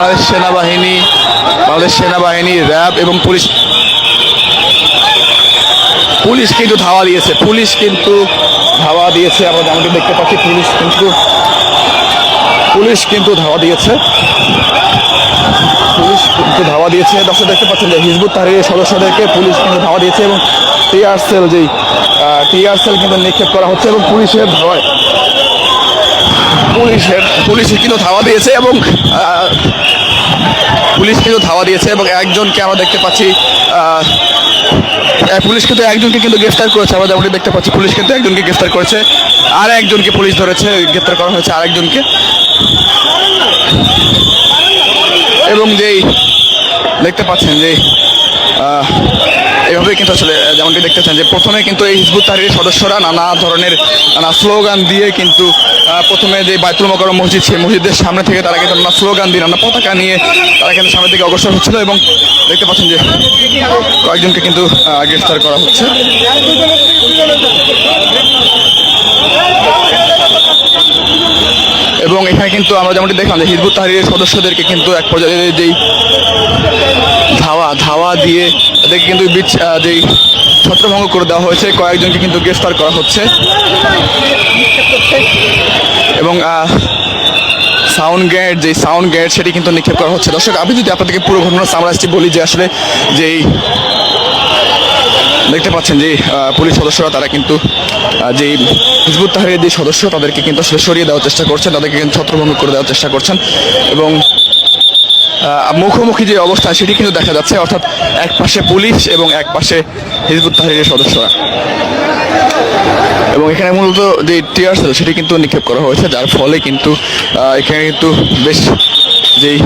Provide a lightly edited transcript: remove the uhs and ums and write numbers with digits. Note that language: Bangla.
বাংলাদেশ সেনাবাহিনী, র্যাব এবং পুলিশ কিন্তু ধাওয়া দিয়েছে। আমরা যেমনটি দেখতে পাচ্ছি পুলিশ কিন্তু ধাওয়া দিয়েছে। দর্শক দেখতে পাচ্ছেন যে হিজবুত তাহরীরের সদস্যদেরকে পুলিশ কিন্তু ধাওয়া দিয়েছে এবং টিয়ার সেল কিন্তু নিক্ষেপ করা হচ্ছে এবং পুলিশের ধাওয়ায় পুলিশ কিন্তু ধাওয়া দিয়েছে এবং একজনকে আমরা দেখতে পাচ্ছি পুলিশ কিন্তু একজনকে কিন্তু গ্রেফতার করেছে। আমরা যেমনটি দেখতে পাচ্ছি পুলিশ কিন্তু একজনকে গ্রেফতার করেছে, আর একজনকে পুলিশ ধরেছে, গ্রেফতার করা হয়েছে আরেকজনকে। এবং যেই দেখতে পাচ্ছেন যে এভাবে কিন্তু আসলে যেমনটি দেখতেছেন যে প্রথমে কিন্তু এই হিজবুত তাহরীরের সদস্যরা নানা ধরনের স্লোগান দিয়ে কিন্তু প্রথমে যে বাইতুল মোকাররম মসজিদ, সেই মসজিদের সামনে থেকে তারা কিন্তু নানা স্লোগান দিয়ে নানা পতাকা নিয়ে তারা কিন্তু সামনে থেকে অগ্রসর হচ্ছিল এবং দেখতে পাচ্ছেন যে কয়েকজনকে কিন্তু গ্রেফতার করা হচ্ছে। এবং এখানে কিন্তু আমরা যেমনটি দেখলাম যে হিজবুত তাহরীরের সদস্যদেরকে কিন্তু এক পর্যায়ে যেই ধাওয়া দিয়ে তাদেরকে কিন্তু যেই ছত্রভঙ্গ করে দেওয়া হয়েছে, কয়েকজনকে কিন্তু গ্রেফতার করা হচ্ছে এবং সাউন্ড গ্রেনেড সেটি কিন্তু নিক্ষেপ করা হচ্ছে। দর্শক, আমি যদি আপনাদেরকে পুরো ঘটনা সামরাইজটি বলি যে আসলে যেই দেখতে পাচ্ছেন যে পুলিশ সদস্যরা তারা কিন্তু যেই হিজবুত তাহরীরের যে সদস্য তাদেরকে কিন্তু আসলে সরিয়ে দেওয়ার চেষ্টা করছেন, তাদেরকে কিন্তু ছত্রভঙ্গ করে দেওয়ার চেষ্টা করছেন এবং মুখোমুখি যে অবস্থা সেটি কিন্তু দেখা যাচ্ছে, অর্থাৎ এক পাশে পুলিশ এবং এক পাশে হিজবুত তাহরীরের সদস্যরা। এবং এখানে মূলত যে টিয়ার সেল সেটি কিন্তু নিক্ষেপ করা হয়েছে, যার ফলে কিন্তু এখানে কিন্তু বেশ যেই